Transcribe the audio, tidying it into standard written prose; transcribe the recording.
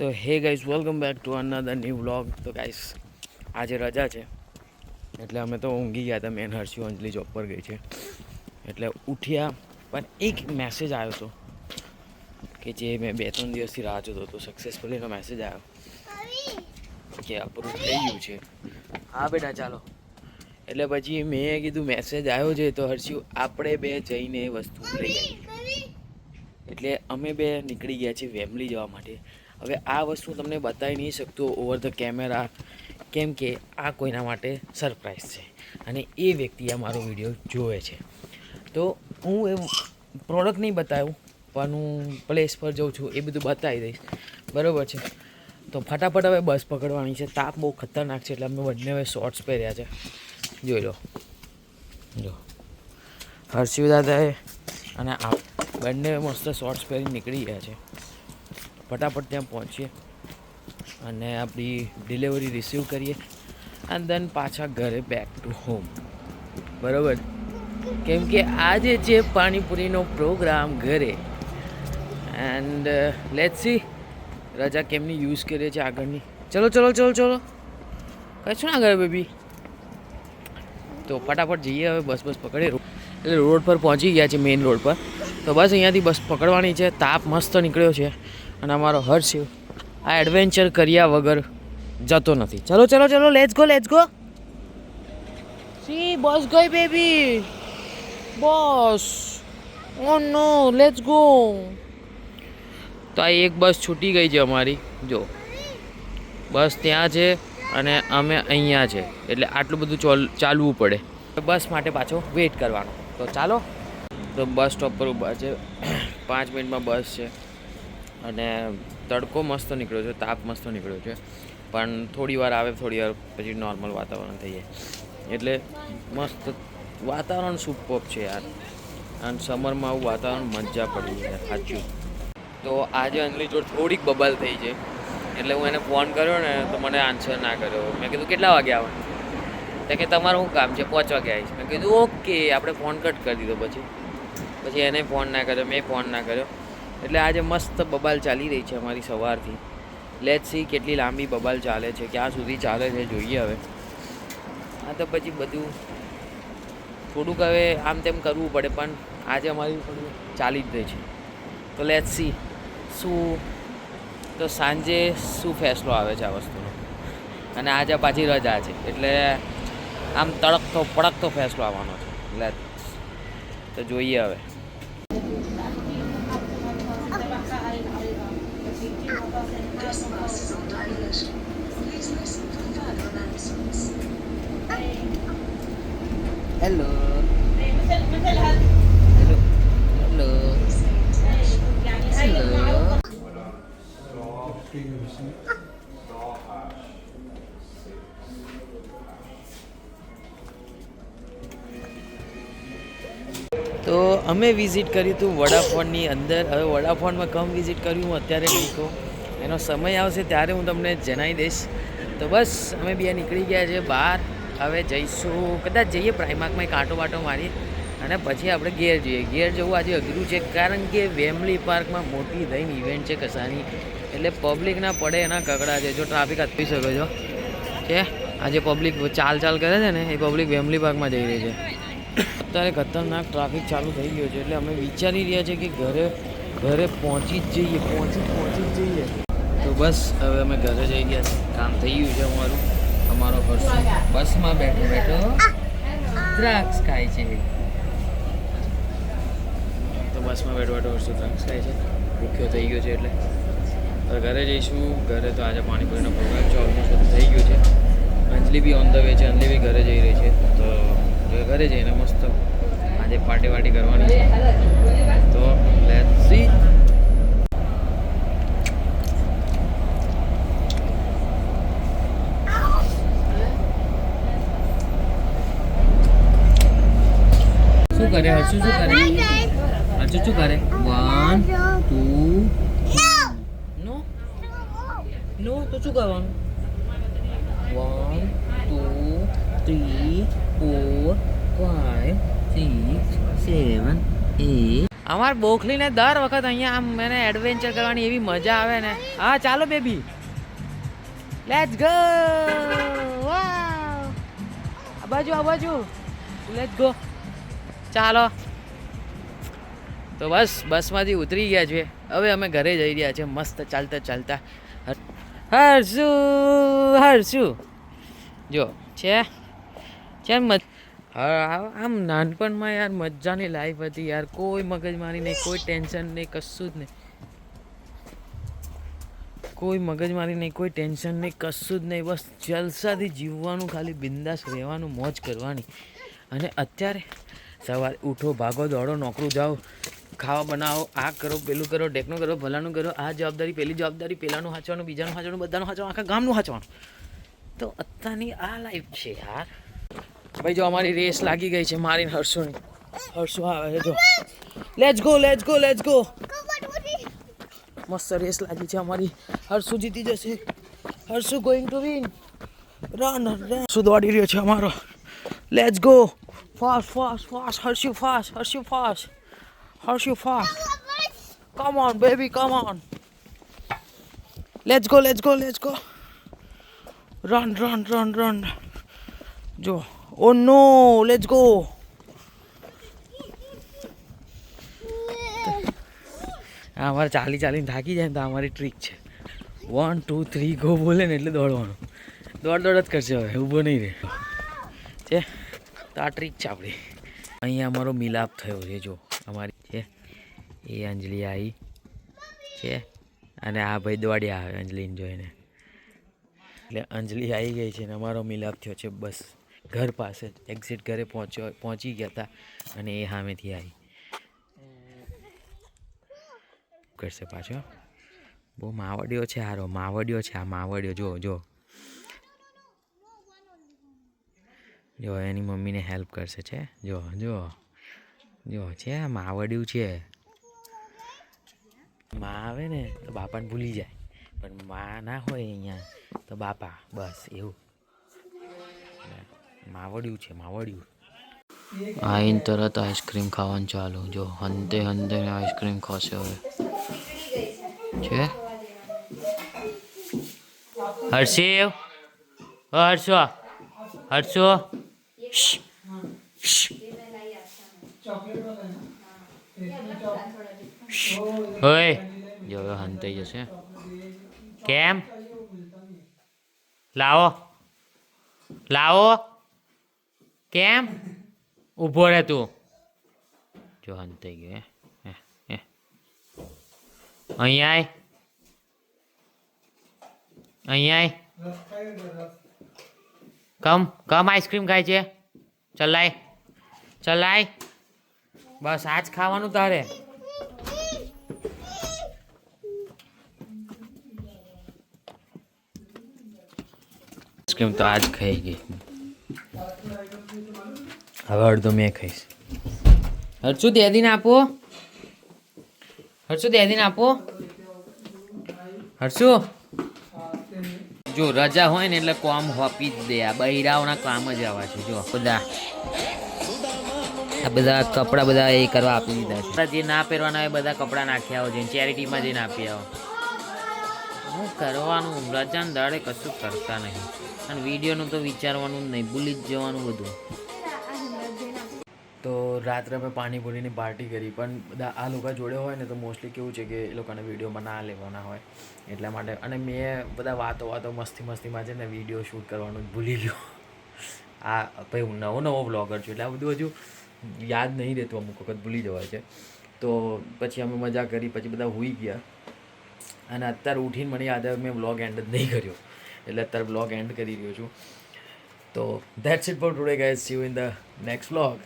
તો hey guys, welcome back to another new vlog. તો guys આજે રજા છે એટલે અમે તો ઊંઘી ગયા હતા. મેન હર્ષિ અંજલિ જોબ પર ગઈ છે એટલે ઉઠ્યા, પણ એક મેસેજ આવ્યો હતો કે જે મેં 2-3 દિવસથી રાહ જોતો હતો. સક્સેસફુલી એનો મેસેજ આવ્યો કે અપ્રૂવ થઈ ગયું છે. હા બેટા ચાલો. એટલે પછી મેં કીધું મેસેજ આવ્યો છે તો હર્ષિ આપણે બે જઈને એ વસ્તુ લઈ આવીએ. એટલે અમે બે નીકળી ગયા છીએ વેમલી જવા માટે. હવે આ વસ્તુ તમને બતાવી નહીં શકતો ઓવર ધ કેમેરા, કેમ કે આ કોઈના માટે સરપ્રાઈઝ છે અને એ વ્યક્તિ આ મારો વિડીયો જોવે છે. તો હું એ પ્રોડક્ટ નહીં બતાવું, પણ હું પ્લેસ પર જાઉં છું એ બધું બતાવી દઈશ, બરાબર છે? તો ફટાફટ હવે બસ પકડવાની છે. તાપ બહુ ખતરનાક છે એટલે અમે બંને હવે શોર્ટ્સ પહેર્યા છે. જોઈ લો, જો હર્ષિ દાદાએ અને આ બંને મસ્ત શોર્ટ્સ પહેરી નીકળી ગયા છે. ફટાફટ ત્યાં પહોંચીએ અને આપણી ડિલિવરી રિસીવ કરીએ એન્ડ દેન પાછા ઘરે બેક ટુ હોમ, બરાબર? કેમ કે આજે છે પાણીપુરીનો પ્રોગ્રામ ઘરે. એન્ડ લેટ્સ સી રજા કેમની યુઝ કરીએ છીએ આગળની. ચલો ચલો ચલો ચલો, કશું ના કરે બેબી. તો ફટાફટ જઈએ હવે, બસ પકડીએ. એટલે રોડ પર પહોંચી ગયા છે, મેઇન રોડ પર. તો બસ અહીંયાથી બસ પકડવાની છે. તાપ મસ્ત નીકળ્યો છે અને અમારો હર્ષ આ એડવેન્ચર કર્યા વગર જતો નથી. ચલો ચલો ચલો, let's go let's go. See bus ગઈ baby, bus. Oh no, let's go. તો આ એક બસ છૂટી ગઈ છે અમારી. જો બસ ત્યાં છે અને અમે અહીંયા છે, એટલે આટલું બધું ચાલવું પડે. બસ માટે પાછો વેઇટ કરવાનો. તો ચાલો. તો બસ સ્ટોપ પર ઊભા છે. 5 મિનિટમાં બસ છે અને તડકો મસ્ત નીકળ્યો છે, તાપ મસ્ત નીકળ્યો છે, પણ થોડી વાર આવે, થોડી વાર પછી નોર્મલ વાતાવરણ થઈ જાય. એટલે મસ્ત વાતાવરણ સુપર છે યાર. અને સમરમાં આવું વાતાવરણ મજા પડી જાય સાચું. તો આજે અંજલિ જોડે થોડીક બબાલ થઈ છે એટલે હું એને ફોન કર્યો ને તો મને આન્સર ના કર્યો. મેં કીધું કેટલા વાગે આવવાનું? તો કે તમારું શું કામ છે, 5 વાગે આવીશ. મેં કીધું ઓકે. આપણે ફોન કટ કરી દીધો. પછી એને ફોન ના કર્યો, મેં ફોન ના કર્યો. એટલે આજે મસ્ત બબાલ ચાલી રહી છે અમારી સવારથી. લેટ્સ સી કેટલી લાંબી બબાલ ચાલે છે, ક્યાં સુધી ચાલે છે, જોઈએ હવે. હા તો પછી બધું થોડુંક હવે આમ તેમ કરવું પડે, પણ આજે અમારી થોડું ચાલી જ રહી છે. તો લેટ્સ સી શું તો સાંજે શું ફેસલો આવે છે આ વસ્તુનો. અને આજે પાછી રજા છે એટલે આમ પડકતો ફેસલો આવવાનો છે. લેટ્સ તો જોઈએ હવે. Hello hello hello hello. તો અમે વિઝિટ કર્યું હતું વડાફોનની અંદર. હવે વડાફોનમાં વિઝિટ કર્યું હું અત્યારે નહીં કહું, એનો સમય આવશે ત્યારે હું તમને જણાવી દઈશ. તો બસ અમે બે નીકળી ગયા છે બહાર. હવે જઈશું, કદાચ જઈએ પ્રાઇમાર્કમાં કાંટો વાંટો મારીએ અને પછી આપણે ઘેર જઈએ. ઘેર જવું આજે અઘરું છે કારણ કે વેમલી પાર્કમાં મોટી દઈને ઇવેન્ટ છે કસાની, એટલે પબ્લિક ના પડે એના કકડા છે. જો ટ્રાફિક આપી શકો છો કે આજે પબ્લિક ચાલ કરે છે ને, એ પબ્લિક વેમલી પાર્કમાં જઈ રહી છે. અત્યારે ખતરનાક ટ્રાફિક ચાલુ થઈ ગયો છે એટલે અમે વિચારી રહ્યા છીએ કે ઘરે પહોંચી જ જઈએ. તો બસ હવે અમે ઘરે જઈ ગયા છીએ. કામ થઈ ગયું છે અમારો હર્ષ બસમાં બેઠો દ્રાક્ષ ખાય છે. તો બસમાં બેઠો હર્ષ દ્રાક્ષ ખાય છે. ભૂખ્યો થઈ ગયો છે એટલે હવે ઘરે જઈશું. ઘરે તો આજે પાણીપુરીનો પ્રોગ્રામ છે, ઓલમોસ્ટ બધું થઈ ગયું છે. અંજલિ બી ઓન ધ વે છે, અંજલિ બી ઘરે જઈ રહી છે. તો ઘરે જઈને મસ્ત આજે પાર્ટી કરવાની છે. તો લેટ્સ સી. શું કરે હર્ષુ? શું કરે 1 2 નો તો શું કરવાનું? 1 2 3 4 5 6 7 8 અમારે બોખલીને દર વખત અહીંયા આમ મને એડવેન્ચર કરવાની એવી મજા આવે ને. હા ચાલો બેબી, લેટ્સ ગો. આ બાજુ લેટ્સ ગો. ચાલો તો બસમાંથી ઉતરી ગયા છે. હવે અમે ઘરે જઈ રહ્યા છીએ મસ્ત ચાલતા. હરશું જો છે આમ નાનપણમાં યાર મજાની લાઈફ હતી યાર. કોઈ મગજમારી નહીં, કોઈ ટેન્શન નહીં, કશું જ નહીં. કશું જ નહીં. બસ જલસાથી જીવવાનું, ખાલી બિંદાસ રહેવાનું, મોજ કરવાની. અને અત્યારે સવારે ઉઠો, ભાગો, દોડો, નોકરું જાઓ, ખાવા બનાવો, આ કરો, પેલું કરો, ટેકનું કરો, ભલાનું કરો, આ જવાબદારી, પેલી જવાબદારી, પેલાનું હાંચવાનું, બીજાનું હાંચવાનું, બધાનું હાંચવાનું, આખા ગામનું હાંચવાનું. તો અત્યારની આ લાઈફ છે યાર. ભાઈ જો અમારી રેસ લાગી ગઈ છે મારી હર્ષોની. હર્ષો આવે છે જો. Let's go. મસ્ત રેસ લાગી છે અમારી. હર્ષુ જીતી જશે. Harshu going to win. Run. Harshu દોડી રહ્યો છે અમારો. Let's go. Fast. Harshu fast. Come on baby, come on. Let's go. Run. જો. Oh no, let's go. અમારે ચાલીને થાકી જાય ને તો અમારી ટ્રીક છે. 1 2 3 ગો બોલે ને એટલે દોડવાનું. દોડ જ કરશે હવે, ઊભો નહીં રહે છે. તો આ ટ્રીક છે આપણી. અહીંયા અમારો મિલાપ થયો છે જો. અમારી છે એ અંજલિ આવી છે અને આ ભાઈ દોડ્યા આવે અંજલિને જોઈને. એટલે અંજલિ આવી ગઈ છે ને અમારો મિલાપ થયો છે. બસ ઘર પાસે જ એક્ઝિટ ઘરે પહોંચી ગયા હતા અને એ સામેથી આવી કરશે પાછો. બહુ માવડિયો છે હારો, માવડિયો છે આ માવડિયો. જો એની મમ્મીને હેલ્પ કરશે છે. જો છે માવડિયું છે. માં આવે ને તો બાપાને ભૂલી જાય, પણ માં ના હોય અહીંયા તો બાપા, બસ એવું. માવડિયું છે. આઈને તરત આઈસ્ક્રીમ ખાવાનું ચાલુ. જો હંતે આઈસ્ક્રીમ ખાશે હવે છે. હર્ષિવ, હર્ષો ઓય જો હંતાઈ જશે. કેમ? લાવો કેમ? ઊભો રહે તું. જો હંતાઈ ગયો. અહીંયા કમ આઈસ્ક્રીમ ખાય છે. ચલાય બસ આજ ખાવાનું તારે. આઈસ્ક્રીમ તો આજ ખાઈ ગઈ. હવે અડધો મેં ખાઈશ. હર્ષુ દેદીને આપો. હર્ષુ જો રજા હોય ને એટલે કામ હોપી જ દે. આ બૈરાઓના કામ જ આવા છે. જો બધા કપડાં બધા એ કરવા આપી દીધા છે. જે ના પહેરવાના હોય બધા કપડાં નાખ્યા આવો છે. ચેરિટીમાં જઈને આપી આવો. શું કરવાનું? રજાને દાડે કશું કરતા નહીં. અને વિડીયોનું તો વિચારવાનું જ નહીં, ભૂલી જ જવાનું બધું. તો રાત્રે અમે પાણીપુરીની પાર્ટી કરી, પણ બધા આ લોકો જોડે હોય ને તો મોસ્ટલી કેવું છે કે એ લોકોને વિડીયોમાં ના લેવાના હોય એટલા માટે. અને મેં બધા વાતો મસ્તીમાં છે ને વિડીયો શૂટ કરવાનું જ ભૂલી ગયો. આ ભાઈ હું નવો વ્લોગર છું એટલે આ બધું હજુ યાદ નહીં રહેતું, અમુક વખત ભૂલી જવાય છે. તો પછી અમે મજા કરી, પછી બધા સૂઈ ગયા અને અત્યારે ઉઠીને મને યાદ આવે મેં વ્લોગ એન્ડ જ નહીં કર્યો, એટલે અત્યારે વ્લોગ એન્ડ કરી રહ્યો છું. તો that's it four today guys. C you in the next vlog.